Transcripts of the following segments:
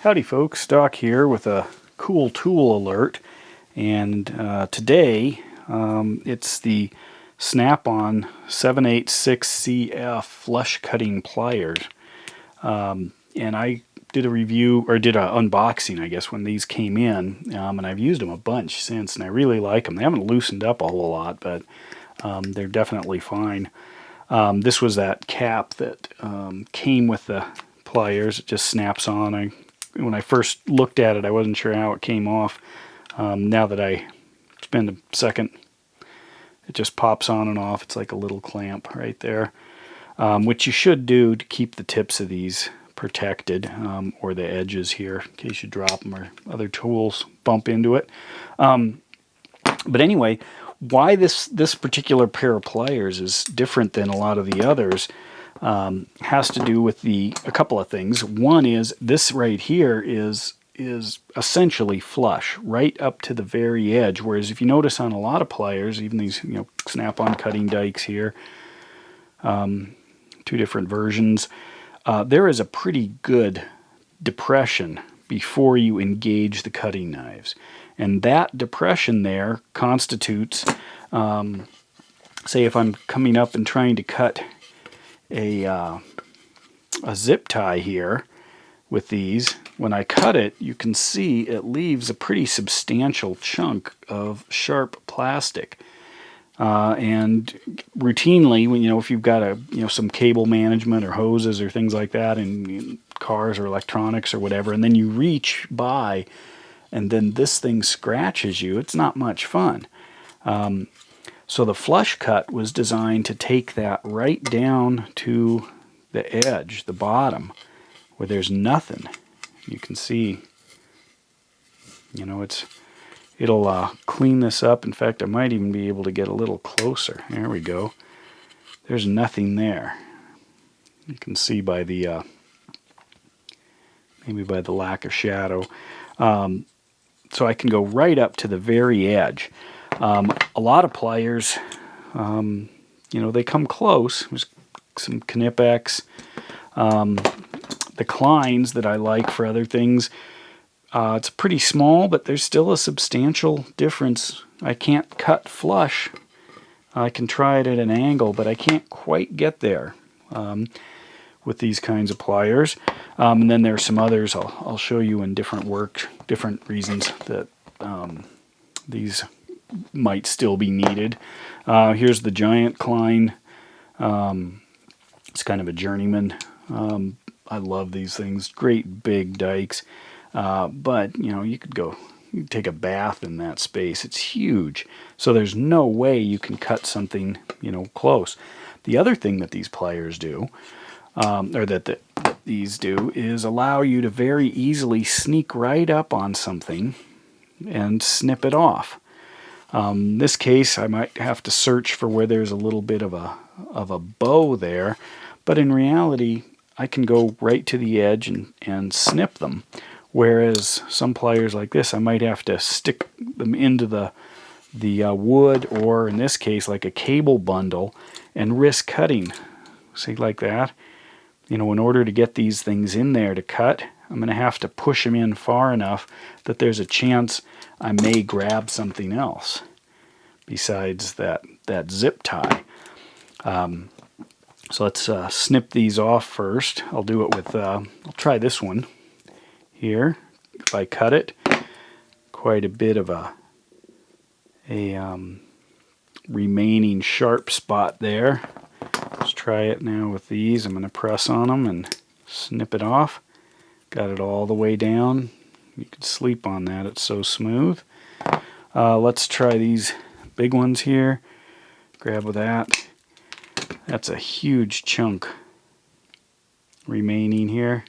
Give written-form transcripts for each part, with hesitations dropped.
Howdy folks, Doc here with a cool tool alert, and today it's the Snap-on 786CF flush cutting pliers, and I did a review, or did an unboxing I guess, when these came in, and I've used them a bunch since, and I really like them. They haven't loosened up a whole lot, but they're definitely fine. This was that cap that came with the pliers. It just snaps on. When I first looked at it, I wasn't sure how it came off. Now that I spend a second, it just pops on and off. It's like a little clamp right there, which you should do to keep the tips of these protected, or the edges here, in case you drop them or other tools bump into it. But anyway, why this particular pair of pliers is different than a lot of the others has to do with a couple of things. One is this right here is essentially flush right up to the very edge, whereas if you notice on a lot of pliers, even these Snap-on cutting dikes here, two different versions, there is a pretty good depression before you engage the cutting knives, and that depression there constitutes, say if I'm coming up and trying to cut a zip tie here with these, when I cut it, you can see it leaves a pretty substantial chunk of sharp plastic. And routinely, when if you've got some cable management or hoses or things like that in cars or electronics or whatever, and then you reach by and then this thing scratches you, it's not much fun. So the flush cut was designed to take that right down to the edge, the bottom, where there's nothing. You can see, it'll clean this up. In fact, I might even be able to get a little closer. There we go. There's nothing there. You can see by the, maybe by the lack of shadow. So I can go right up to the very edge. A lot of pliers, they come close. There's some Knipex. The Kleins that I like for other things, it's pretty small, but there's still a substantial difference. I can't cut flush. I can try it at an angle, but I can't quite get there with these kinds of pliers. And then there's some others I'll show you in different reasons that these might still be needed. Here's the giant Klein. It's kind of a journeyman. I love these things. Great big dikes. But you could take a bath in that space. It's huge. So there's no way you can cut something close. The other thing that these pliers do, or that these do, is allow you to very easily sneak right up on something and snip it off. In this case, I might have to search for where there's a little bit of a bow there, but in reality, I can go right to the edge and snip them. Whereas some pliers like this, I might have to stick them into the wood, or in this case, like a cable bundle, and risk cutting. See, like that. In order to get these things in there to cut, I'm going to have to push them in far enough that there's a chance I may grab something else besides that zip tie. So let's snip these off first. I'll do it with, I'll try this one here. If I cut it, quite a bit of a remaining sharp spot there. Let's try it now with these. I'm going to press on them and snip it off. Got it all the way down. You could sleep on that, it's so smooth. Let's try these big ones here. Grab with that. That's a huge chunk remaining here.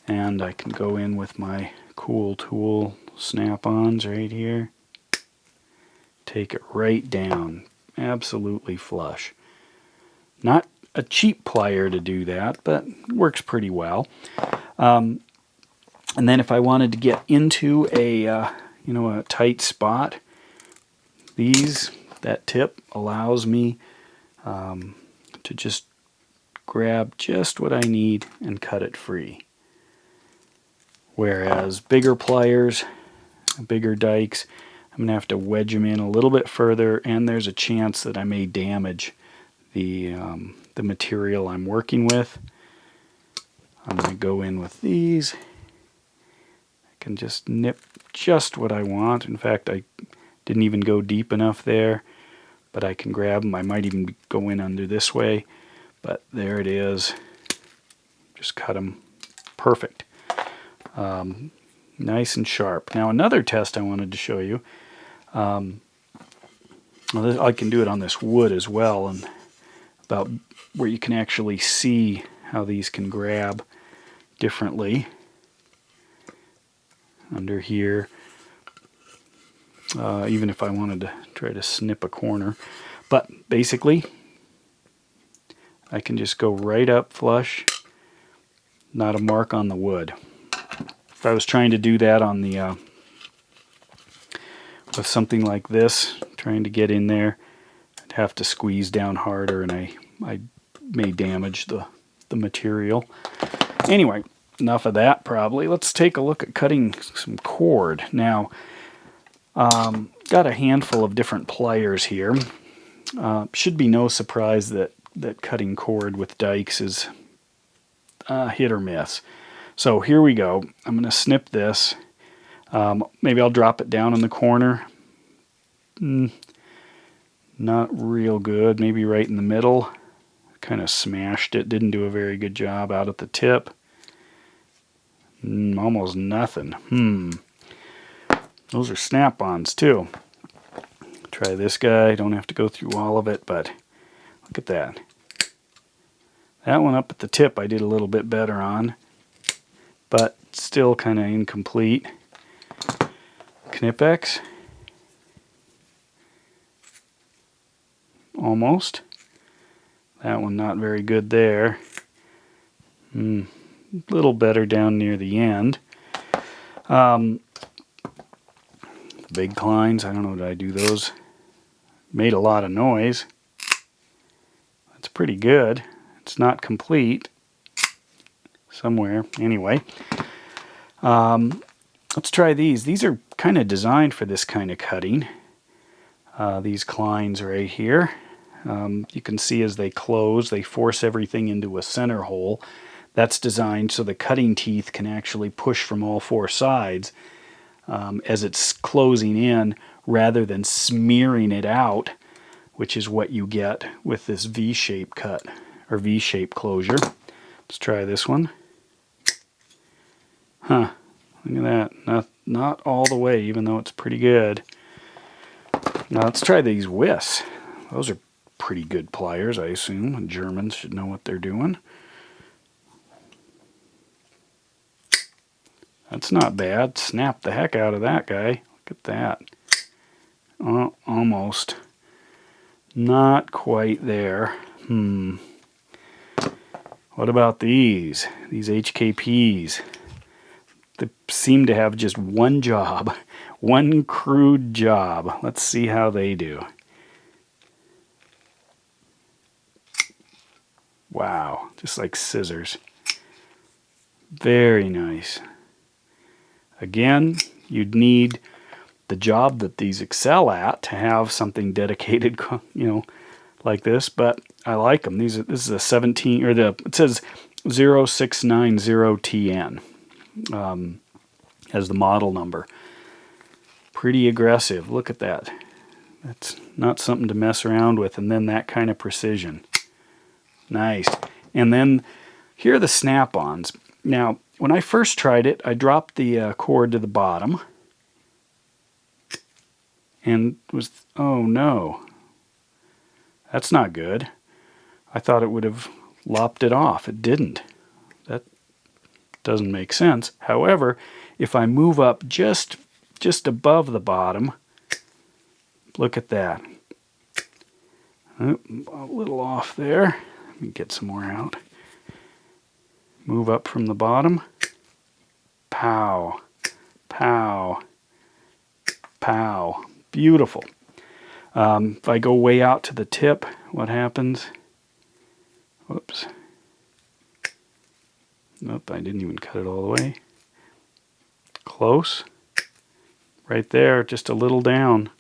And I can go in with my cool tool Snap-ons right here. Take it right down. Absolutely flush. Not a cheap plier to do that, but works pretty well. And then if I wanted to get into a tight spot, that tip allows me to just grab just what I need and cut it free. Whereas bigger pliers, bigger dikes, I'm going to have to wedge them in a little bit further, and there's a chance that I may damage the material I'm working with. I'm going to go in with these. I can just nip just what I want. In fact, I didn't even go deep enough there, but I can grab them. I might even go in under this way, but there it is. Just cut them perfect. Nice and sharp. Now another test I wanted to show you. Well, I can do it on this wood as well, and about where you can actually see how these can grab differently under here. Even if I wanted to try to snip a corner. But basically, I can just go right up flush, not a mark on the wood. If I was trying to do that on the with something like this, trying to get in there, I'd have to squeeze down harder, and I may damage the material. Anyway, enough of that probably. Let's take a look at cutting some cord. Now, got a handful of different pliers here. Should be no surprise that cutting cord with dikes is hit or miss. So here we go. I'm going to snip this. Maybe I'll drop it down in the corner. Not real good. Maybe right in the middle. Kind of smashed it. Didn't do a very good job out at the tip. Almost nothing. Those are snap-ons too. Try this guy. Don't have to go through all of it, but look at that. That one up at the tip I did a little bit better on, but still kind of incomplete. Knipex. Almost. That one not very good there. A little better down near the end. Big Kleins, I don't know, did I do those? Made a lot of noise. That's pretty good. It's not complete. Somewhere. Anyway. Let's try these. These are kind of designed for this kind of cutting. These Kleins right here. You can see as they close, they force everything into a center hole. That's designed so the cutting teeth can actually push from all four sides as it's closing in, rather than smearing it out, which is what you get with this V-shape cut or V-shape closure. Let's try this one. Look at that. Not all the way, even though it's pretty good. Now let's try these Wiss. Those are pretty good pliers, I assume. Germans should know what they're doing. That's not bad. Snap the heck out of that guy. Look at that. Almost. Not quite there. What about these? These HKPs. They seem to have just one job. One crude job. Let's see how they do. Wow. Just like scissors. Very nice. Again, you'd need the job that these excel at to have something dedicated, like this, but I like them. This is a 17, or it says 0690TN as the model number. Pretty aggressive. Look at that. That's not something to mess around with, and then that kind of precision. Nice. And then here are the snap-ons. Now, when I first tried it, I dropped the cord to the bottom and oh no, that's not good. I thought it would have lopped it off. It didn't. That doesn't make sense. However, if I move up just above the bottom, look at that. Oh, a little off there. Let me get some more out. Move up from the bottom. Pow. Pow. Pow. Beautiful. If I go way out to the tip, what happens? Whoops. Nope, I didn't even cut it all the way. close. Right there, just a little down.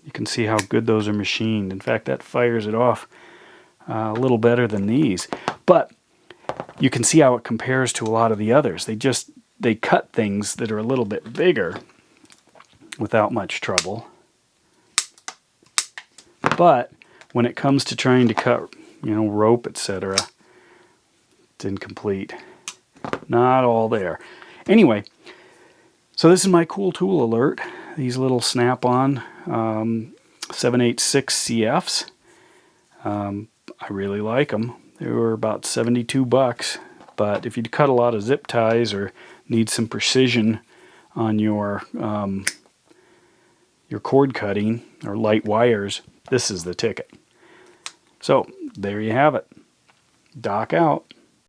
You can see how good those are machined. In fact, that fires it off a little better than these. But you can see how it compares to a lot of the others. They cut things that are a little bit bigger without much trouble. But when it comes to trying to cut, rope, etc., it's incomplete. Not all there. Anyway, so this is my cool tool alert. These little snap-on 786 CFs. I really like them. They were about $72, but if you cut a lot of zip ties or need some precision on your cord cutting or light wires, this is the ticket. So there you have it. Dock out.